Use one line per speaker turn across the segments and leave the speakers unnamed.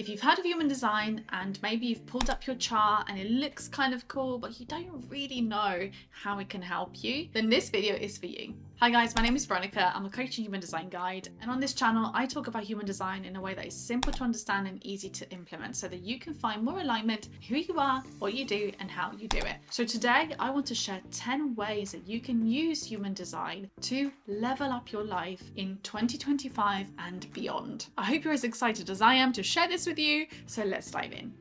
If you've heard of human design and maybe you've pulled up your chart and it looks kind of cool, but you don't really know how it can help you, then this video is for you. Hi guys, my name is Veronica. I'm a coach and human design guide. And on this channel, I talk about human design in a way that is simple to understand and easy to implement so that you can find more alignment in who you are, what you do, and how you do it. So today, I want to share 10 ways that you can use human design to level up your life in 2025 and beyond. I hope you're as excited as I am to share this with you, so let's dive in.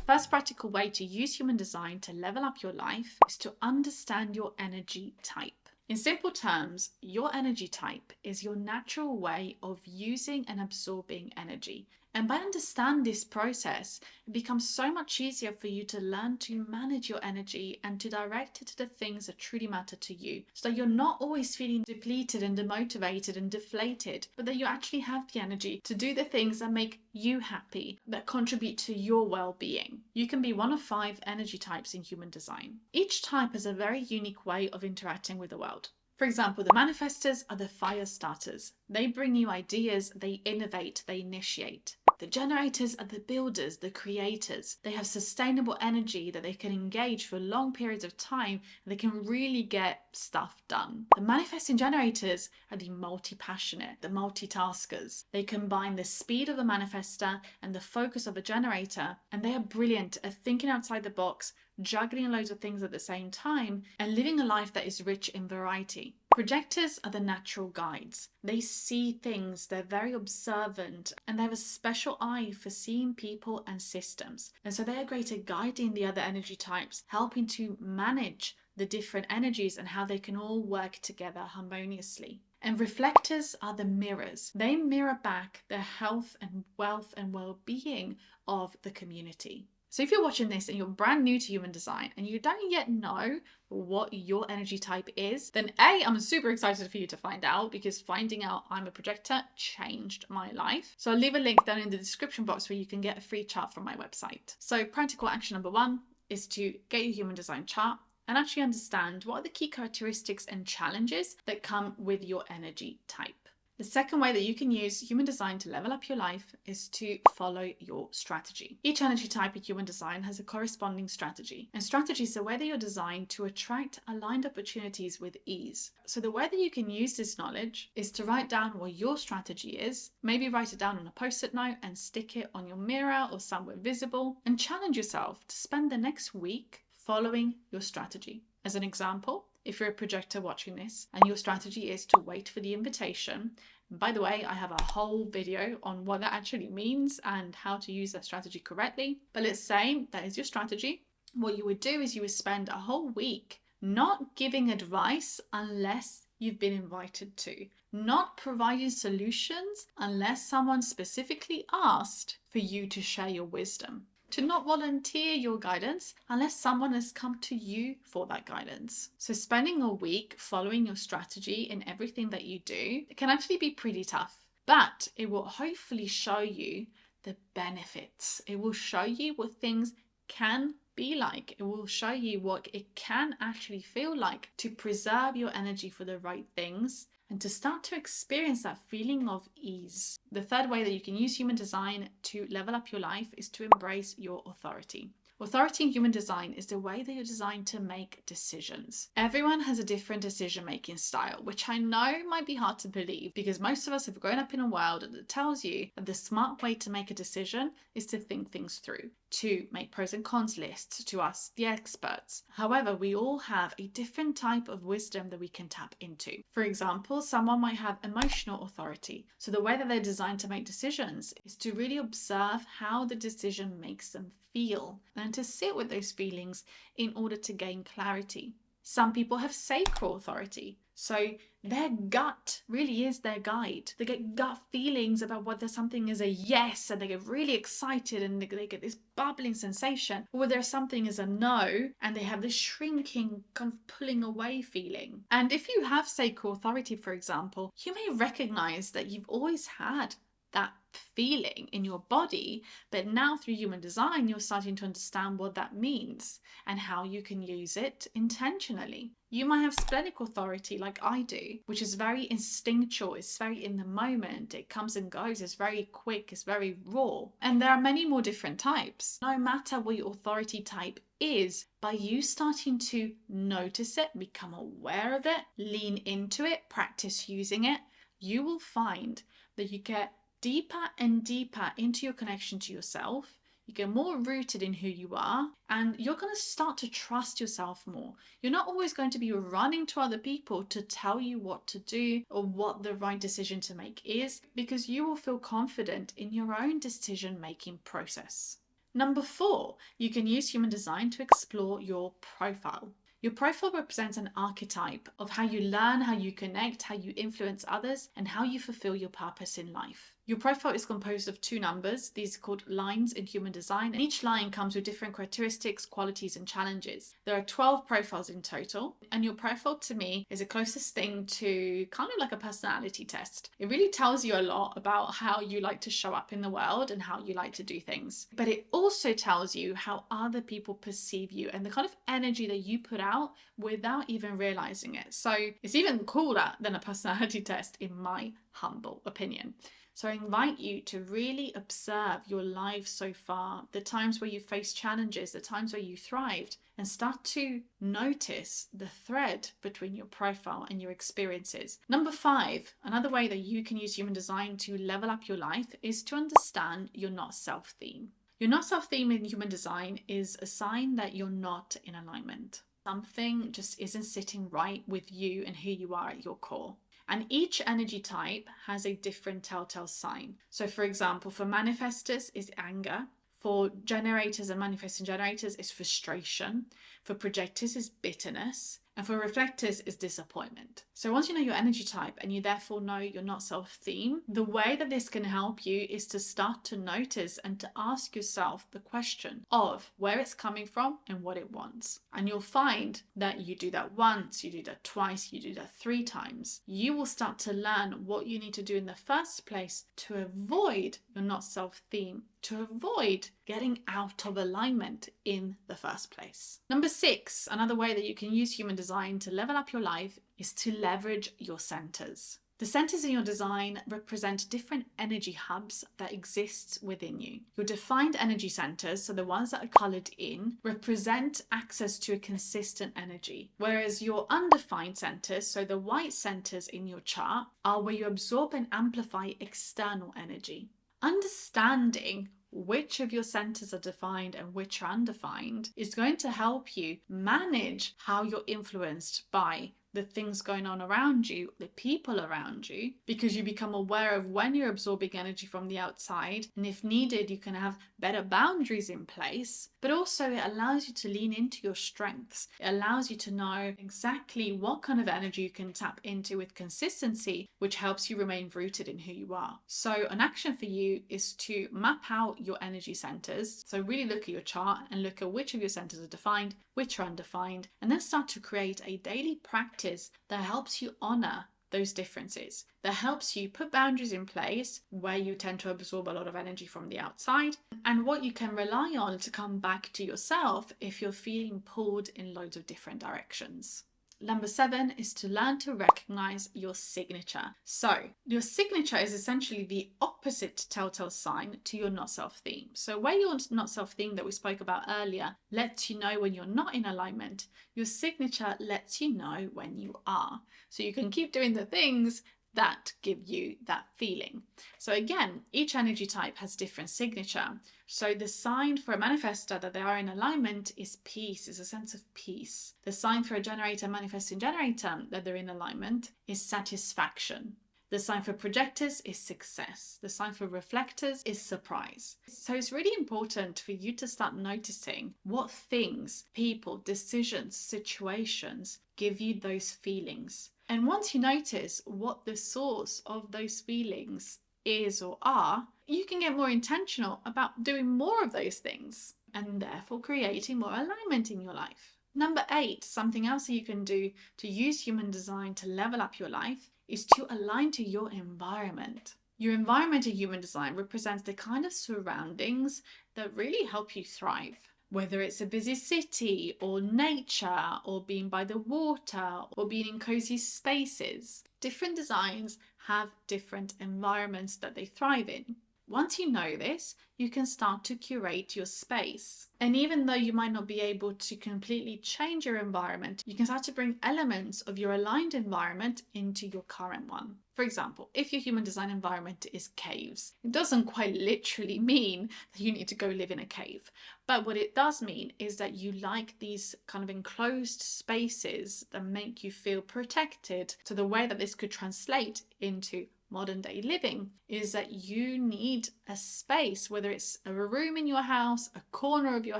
First practical way to use human design to level up your life is to understand your energy type. In simple terms, your energy type is your natural way of using and absorbing energy. And by understanding this process, it becomes so much easier for you to learn to manage your energy and to direct it to the things that truly matter to you. So that you're not always feeling depleted and demotivated and deflated, but that you actually have the energy to do the things that make you happy, that contribute to your well-being. You can be one of 5 energy types in human design. Each type has a very unique way of interacting with the world. For example, the manifestors are the fire starters. They bring you ideas, they innovate, they initiate. The generators are the builders, the creators. They have sustainable energy that they can engage for long periods of time and they can really get stuff done. The manifesting generators are the multi-passionate, the multitaskers. They combine the speed of a manifestor and the focus of a generator, and they are brilliant at thinking outside the box, juggling loads of things at the same time, and living a life that is rich in variety. Projectors are the natural guides. They see things, they're very observant, and they have a special eye for seeing people and systems. And so they are great at guiding the other energy types, helping to manage the different energies and how they can all work together harmoniously. And reflectors are the mirrors. They mirror back the health and wealth and well-being of the community. So if you're watching this and you're brand new to human design and you don't yet know what your energy type is, then I'm super excited for you to find out, because finding out I'm a projector changed my life. So I'll leave a link down in the description box where you can get a free chart from my website. So practical action number 1 is to get your human design chart and actually understand what are the key characteristics and challenges that come with your energy type. The second way that you can use human design to level up your life is to follow your strategy. Each energy type in human design has a corresponding strategy, and strategies are whether you're designed to attract aligned opportunities with ease. So the way that you can use this knowledge is to write down what your strategy is, maybe write it down on a post-it note and stick it on your mirror or somewhere visible, and challenge yourself to spend the next week following your strategy. As an example, if you're a projector watching this and your strategy is to wait for the invitation, by the way, I have a whole video on what that actually means and how to use that strategy correctly. But let's say that is your strategy. What you would do is you would spend a whole week not giving advice unless you've been invited to, not providing solutions unless someone specifically asked for you to share your wisdom, to not volunteer your guidance unless someone has come to you for that guidance. So spending a week following your strategy in everything that you do, it can actually be pretty tough, but it will hopefully show you the benefits. It will show you what things can be like. It will show you what it can actually feel like to preserve your energy for the right things and to start to experience that feeling of ease. The third way that you can use human design to level up your life is to embrace your authority. Authority in human design is the way that you're designed to make decisions. Everyone has a different decision-making style, which I know might be hard to believe because most of us have grown up in a world that tells you that the smart way to make a decision is to think things through, to make pros and cons lists, to ask the experts. However, we all have a different type of wisdom that we can tap into. For example, someone might have emotional authority. So the way that they're designed to make decisions is to really observe how the decision makes them feel and to sit with those feelings in order to gain clarity. Some people have sacral authority. So their gut really is their guide. They get gut feelings about whether something is a yes and they get really excited and they get this bubbling sensation, or whether something is a no and they have this shrinking, kind of pulling away feeling. And if you have sacral authority, for example, you may recognize that you've always had that feeling in your body, but now through human design, you're starting to understand what that means and how you can use it intentionally. You might have splenic authority like I do, which is very instinctual, it's very in the moment, it comes and goes, it's very quick, it's very raw. And there are many more different types. No matter what your authority type is, by you starting to notice it, become aware of it, lean into it, practice using it, you will find that you get deeper and deeper into your connection to yourself. You get more rooted in who you are, and you're going to start to trust yourself more. You're not always going to be running to other people to tell you what to do or what the right decision to make is, because you will feel confident in your own decision-making process. Number 4, you can use human design to explore your profile. Your profile represents an archetype of how you learn, how you connect, how you influence others, and how you fulfill your purpose in life. Your profile is composed of 2 numbers. These are called lines in human design, and each line comes with different characteristics, qualities, and challenges. There are 12 profiles in total, and your profile to me is the closest thing to kind of like a personality test. It really tells you a lot about how you like to show up in the world and how you like to do things. But it also tells you how other people perceive you and the kind of energy that you put out without even realizing it. So it's even cooler than a personality test, in my humble opinion. So I invite you to really observe your life so far, the times where you faced challenges, the times where you thrived, and start to notice the thread between your profile and your experiences. Number 5, another way that you can use human design to level up your life is to understand your not self theme. Your not self theme in human design is a sign that you're not in alignment. Something just isn't sitting right with you and who you are at your core. And each energy type has a different telltale sign. So for example, for manifestors is anger. For generators and manifesting generators is frustration. For projectors is bitterness. And for reflectors is disappointment. So once you know your energy type and you therefore know your not self theme, the way that this can help you is to start to notice and to ask yourself the question of where it's coming from and what it wants. And you'll find that you do that once, you do that twice, you do that 3 times. You will start to learn what you need to do in the first place to avoid your not self theme, to avoid getting out of alignment in the first place. Number 6, another way that you can use human design to level up your life is to leverage your centers. The centers in your design represent different energy hubs that exist within you. Your defined energy centers, so the ones that are colored in, represent access to a consistent energy, whereas your undefined centers, so the white centers in your chart, are where you absorb and amplify external energy. Understanding which of your centers are defined and which are undefined is going to help you manage how you're influenced by the things going on around you, the people around you, because you become aware of when you're absorbing energy from the outside, and if needed, you can have better boundaries in place. But also it allows you to lean into your strengths. It allows you to know exactly what kind of energy you can tap into with consistency, which helps you remain rooted in who you are. So an action for you is to map out your energy centers. So really look at your chart and look at which of your centers are defined, which are undefined, and then start to create a daily practice that helps you honor those differences, that helps you put boundaries in place where you tend to absorb a lot of energy from the outside, and what you can rely on to come back to yourself if you're feeling pulled in loads of different directions. Number 7 is to learn to recognize your signature. So your signature is essentially the opposite telltale sign to your not self theme. So where your not self theme that we spoke about earlier lets you know when you're not in alignment, your signature lets you know when you are. So you can keep doing the things that give you that feeling. So again, each energy type has different signature. So the sign for a manifestor that they are in alignment is peace, is a sense of peace. The sign for a generator, manifesting generator, that they're in alignment is satisfaction. The sign for projectors is success. The sign for reflectors is surprise. So it's really important for you to start noticing what things, people, decisions, situations give you those feelings. And once you notice what the source of those feelings is or are, you can get more intentional about doing more of those things and therefore creating more alignment in your life. Number 8, something else that you can do to use human design to level up your life is to align to your environment. Your environment in human design represents the kind of surroundings that really help you thrive. whether it's a busy city or nature or being by the water or being in cozy spaces. Different designs have different environments that they thrive in. Once you know this, you can start to curate your space. And even though you might not be able to completely change your environment, you can start to bring elements of your aligned environment into your current one. For example, if your human design environment is caves, it doesn't quite literally mean that you need to go live in a cave. But what it does mean is that you like these kind of enclosed spaces that make you feel protected. So the way that this could translate into modern day living is that you need a space, whether it's a room in your house, a corner of your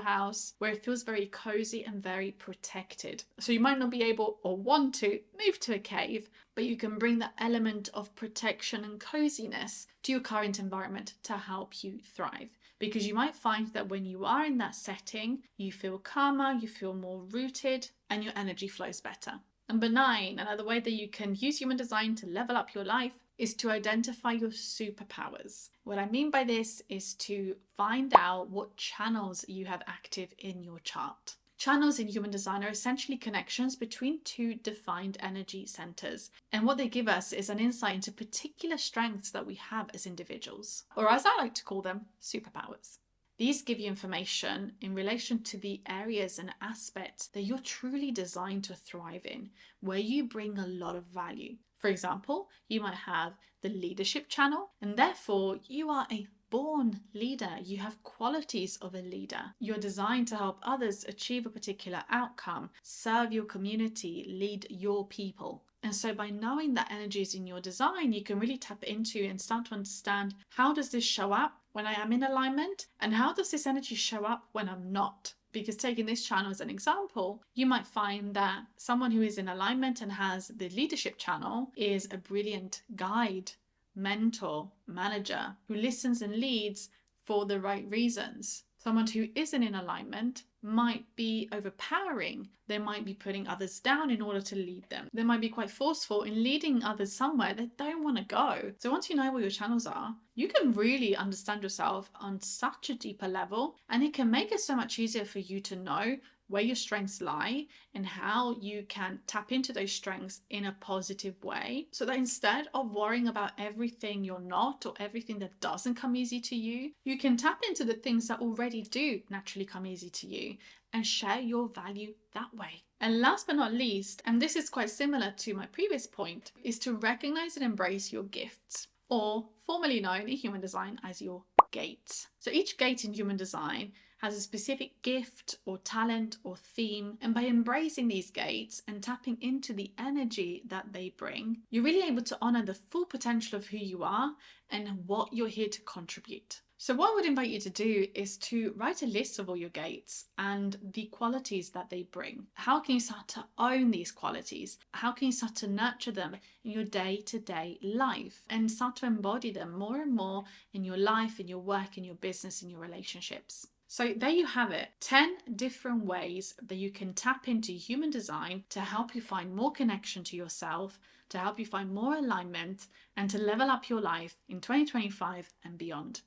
house, where it feels very cozy and very protected. So you might not be able or want to move to a cave, but you can bring the element of protection and coziness to your current environment to help you thrive. Because you might find that when you are in that setting, you feel calmer, you feel more rooted, and your energy flows better. Number 9, another way that you can use human design to level up your life is to identify your superpowers. What I mean by this is to find out what channels you have active in your chart. Channels in human design are essentially connections between two defined energy centers. And what they give us is an insight into particular strengths that we have as individuals, or as I like to call them, superpowers. These give you information in relation to the areas and aspects that you're truly designed to thrive in, where you bring a lot of value. For example, you might have the leadership channel, and therefore you are a born leader. You have qualities of a leader. You're designed to help others achieve a particular outcome, serve your community, lead your people. And so by knowing that energy is in your design, you can really tap into and start to understand, how does this show up when I am in alignment? And how does this energy show up when I'm not? Because taking this channel as an example, you might find that someone who is in alignment and has the leadership channel is a brilliant guide, mentor, manager who listens and leads for the right reasons. Someone who isn't in alignment might be overpowering. They might be putting others down in order to lead them. They might be quite forceful in leading others somewhere they don't want to go. So once you know what your channels are, you can really understand yourself on such a deeper level, and it can make it so much easier for you to know where your strengths lie and how you can tap into those strengths in a positive way, so that instead of worrying about everything you're not or everything that doesn't come easy to you, you can tap into the things that already do naturally come easy to you and share your value that way. And last but not least, and this is quite similar to my previous point, is to recognize and embrace your gifts, or formerly known in human design as your gates. So each gate in human design has a specific gift or talent or theme, and by embracing these gates and tapping into the energy that they bring, you're really able to honor the full potential of who you are and what you're here to contribute. So what I would invite you to do is to write a list of all your gates and the qualities that they bring. How can you start to own these qualities? How can you start to nurture them in your day-to-day life and start to embody them more and more in your life, in your work, in your business, in your relationships? So there you have it, 10 different ways that you can tap into human design to help you find more connection to yourself, to help you find more alignment, and to level up your life in 2025 and beyond.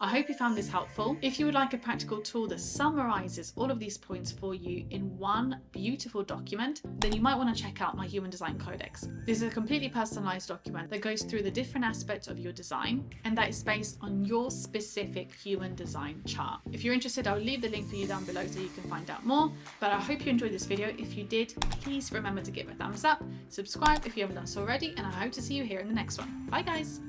I hope you found this helpful. If you would like a practical tool that summarizes all of these points for you in one beautiful document, then you might want to check out my Human Design Codex. This is a completely personalized document that goes through the different aspects of your design, and that is based on your specific human design chart. If you're interested, I'll leave the link for you down below so you can find out more. But I hope you enjoyed this video. If you did, please remember to give it a thumbs up, subscribe if you haven't done so already, and I hope to see you here in the next one. Bye guys.